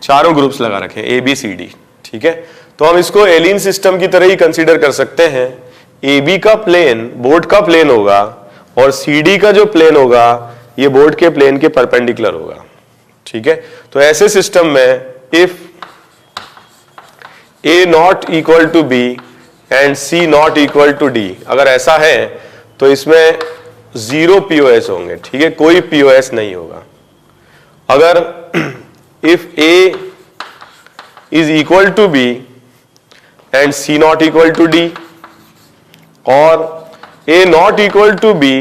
चारों ग्रुप्स लगा रखे हैं ए बी सी डी। ठीक है, तो हम इसको एलिन सिस्टम की तरह ही कंसीडर कर सकते हैं। ए बी का प्लेन बोर्ड का प्लेन होगा और सी डी का जो प्लेन होगा ये बोर्ड के प्लेन के परपेंडिकुलर होगा। ठीक है, तो ऐसे सिस्टम में if A not equal to B and C not equal to D, अगर ऐसा है तो इसमें जीरो पीओएस होंगे। ठीक है, कोई पीओएस नहीं होगा। अगर if A is equal to B and C not equal to D, और A not equal to B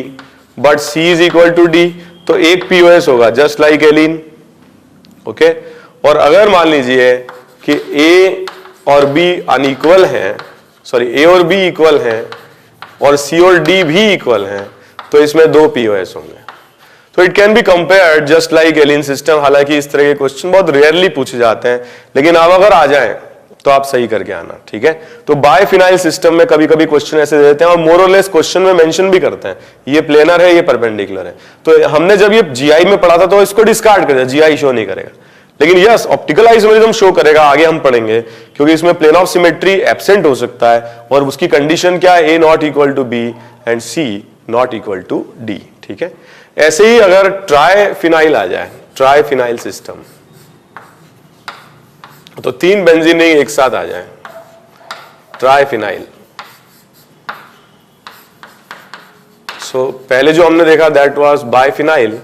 but C is equal to D, तो एक पीओएस होगा जस्ट लाइक एलिन। ओके, और अगर मान लीजिए कि ए और बी अनइक्वल हैं, सॉरी ए और बी इक्वल हैं और सी और डी भी इक्वल हैं, तो इसमें दो पीओएस होंगे। तो it can be compared just like allene system. हालांकि इस तरह के क्वेश्चन बहुत रेयरली पूछे जाते हैं, लेकिन अब अगर आ जाएं तो आप सही करके आना, ठीक है। तो बायफिनाइल सिस्टम में कभी कभी क्वेश्चन ऐसे दे देते हैं और मोर और लेस क्वेश्चन में मेंशन भी करते हैं ये प्लेनर है, ये परपेंडिकुलर है। तो हमने जब ये जीआई में पढ़ा था तो इसको डिस्कार्ड कर दिया, जीआई शो नहीं करेगा। लेकिन यस, ऑप्टिकल आइसोमेरिज्म शो करेगा, आगे हम पढ़ेंगे, क्योंकि इसमें प्लेन ऑफ सिमेट्री एब्सेंट हो सकता है और उसकी कंडीशन क्या है, A not equal to B and C not equal to D, ठीक है। ऐसे ही अगर ट्राइफिनाइल आ जाए, ट्राइफिनाइल सिस्टम, तो 3 बेंजीन रिंग एक साथ आ जाए, ट्राइफिनाइल। सो पहले जो हमने देखा that was biphenyl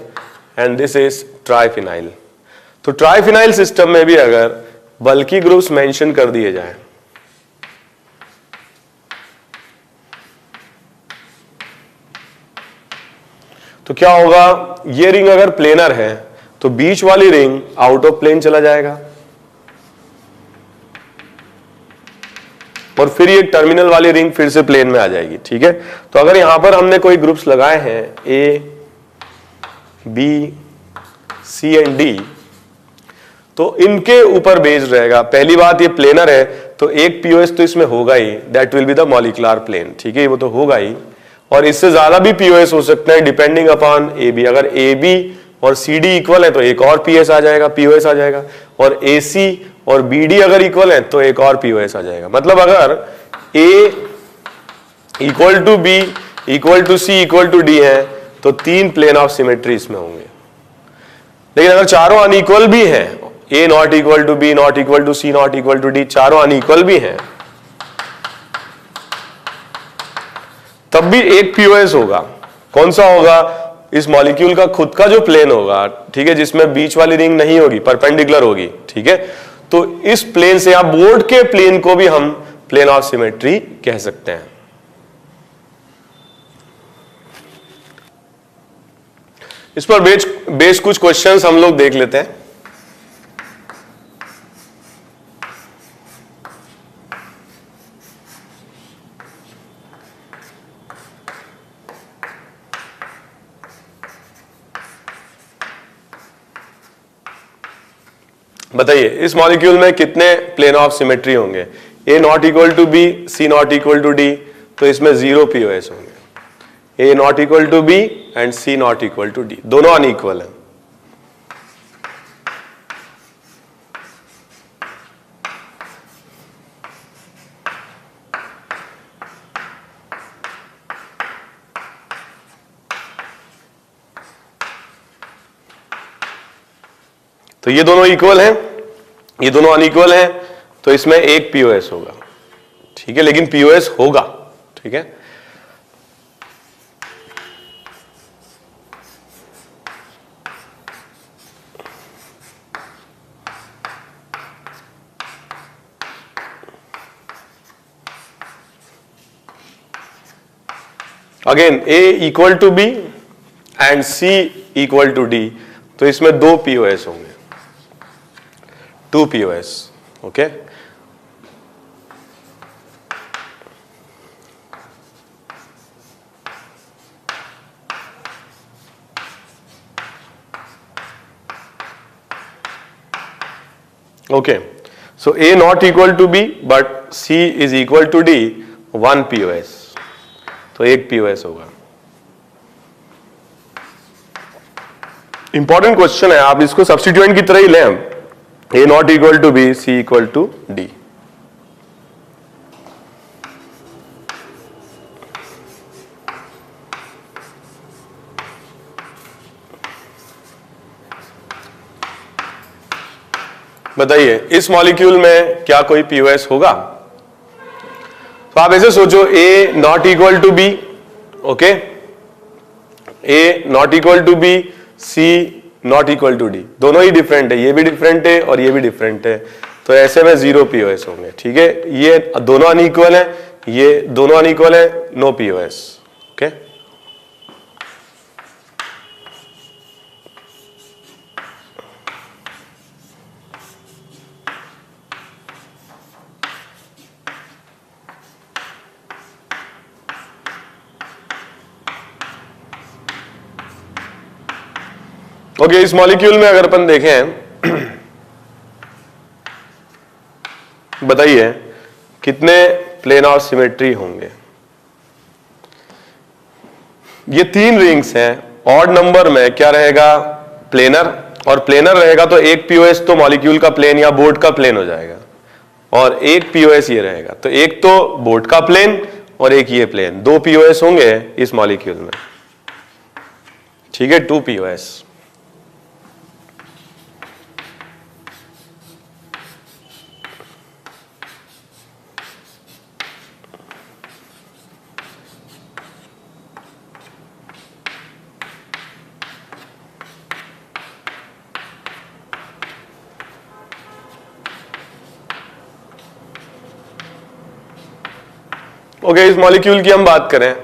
and this is triphenyl. तो ट्राइफिनाइल सिस्टम में भी अगर बल्कि ग्रुप्स मेंशन कर दिए जाए, तो क्या होगा, ये रिंग अगर प्लेनर है तो बीच वाली रिंग आउट ऑफ प्लेन चला जाएगा और फिर ये टर्मिनल वाली रिंग फिर से प्लेन में आ जाएगी, ठीक है। तो अगर यहां पर हमने कोई ग्रुप्स लगाए हैं ए, बी, सी एंड डी, तो इनके ऊपर बेस्ड रहेगा। पहली बात, ये प्लेनर है तो एक पीओएस तो इसमें होगा ही, that will be the molecular plane, ठीक है, वो तो होगा ही। और इससे ज्यादा भी पीओएस हो सकते हैं डिपेंडिंग अपॉन ए बी। अगर ए बी और सी डी इक्वल है तो एक और पीएस आ जाएगा, पीओएस आ जाएगा। और ए सी और बी डी अगर इक्वल है तो एक और पीओएस आ जाएगा। मतलब अगर A equal to B equal to C equal to D है तो 3 प्लेन ऑफ सिमेट्री इसमें होंगे। लेकिन अगर चारों अनइक्वल भी हैं, A not equal to B not equal to C not equal to D, चारों अनइक्वल भी हैं, तब भी एक पीओएस होगा। कौन सा होगा, इस मॉलिक्यूल का खुद का जो प्लेन होगा, ठीक है, जिसमें बीच वाली रिंग नहीं होगी, परपेंडिकुलर होगी, ठीक है। तो इस प्लेन से, या बोर्ड के प्लेन को भी हम प्लेन ऑफ सिमेट्री कह सकते हैं। इस पर बेस कुछ क्वेश्चंस हम लोग देख लेते हैं। बताइए इस मॉलिक्यूल में कितने प्लेन ऑफ सिमेट्री होंगे। A not equal to B, C not equal to D, तो इसमें 0 पीओएस होंगे। A not equal to B and C not equal to D, दोनों अनइक्वल हैं। तो ये दोनों इक्वल हैं, ये दोनों अनइक्वल हैं, तो इसमें एक पीओएस होगा, ठीक है। लेकिन पीओएस होगा, ठीक है। Again A equal to B and C equal to D, तो इसमें 2 पीओएस होंगे, 2 POS, okay. Okay, so A not equal to B but C is equal to D, 1 POS, तो एक पीओएस होगा। इंपॉर्टेंट क्वेश्चन है, आप इसको सब्स्टिट्यूएंट की तरह ही लें। A not equal to B, C equal to D. बताइए इस मॉलिक्यूल में क्या कोई पीओएस होगा। तो आप ऐसे सोचो, A not equal to B, okay, A not equal to B, C not equal to D, दोनों ही डिफरेंट है, ये भी डिफरेंट है और ये भी डिफरेंट है, तो ऐसे में 0 पीओएस होंगे, ठीक है। ये दोनों अनइक्वल है, ये दोनों अनइक्वल है, नो पीओएस, ओके। ओके, इस मॉलिक्यूल में अगर अपन देखें बताइए कितने प्लेन ऑफ सिमेट्री होंगे? ये 3 रिंग्स हैं, ऑड नंबर में क्या रहेगा? प्लेनर, और प्लेनर रहेगा तो एक पीओएस तो मॉलिक्यूल का प्लेन या बोर्ड का प्लेन हो जाएगा, और एक पीओएस ये रहेगा, तो एक तो बोर्ड का प्लेन और एक ये प्लेन, 2 पीओएस होंगे इस मॉलिक्यूल में, ठीक है, 2 पीओएस। ओके, इस मॉलिक्यूल की हम बात करें,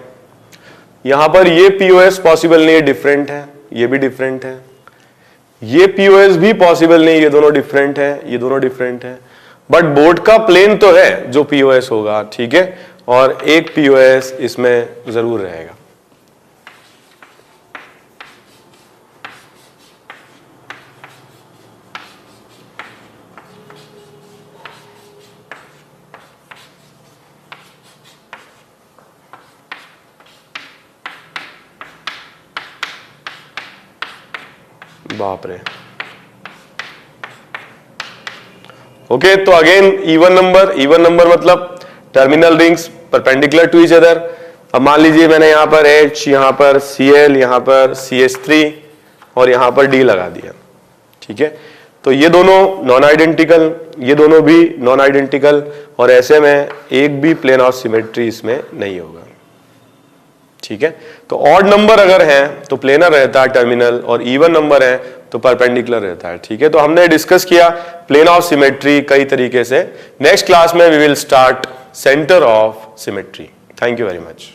यहां पर ये पीओएस पॉसिबल नहीं है, डिफरेंट है, ये भी डिफरेंट है, ये पीओएस भी पॉसिबल नहीं, ये दोनों डिफरेंट है, ये दोनों डिफरेंट है, बट बोर्ड का प्लेन तो है जो पीओएस होगा, ठीक है, और एक पीओएस इसमें जरूर रहेगा। बाप रे। ओके, तो अगेन इवन नंबर मतलब terminal rings perpendicular to each other. अब मान लीजिए मैंने यहां पर H, यहां पर Cl, यहां पर CH3 और यहां पर D लगा दिया, ठीक है, तो ये दोनों नॉन आइडेंटिकल, ये दोनों भी नॉन आइडेंटिकल, और ऐसे में एक भी प्लेन ऑफ सिमेट्री इसमें नहीं होगा, ठीक है। तो ऑड नंबर अगर है तो प्लेनर रहता है टर्मिनल, और इवन नंबर है तो परपेंडिकुलर रहता है, ठीक है। तो हमने डिस्कस किया प्लेन ऑफ सिमेट्री कई तरीके से। नेक्स्ट क्लास में we will start centre of symmetry. Thank you very much.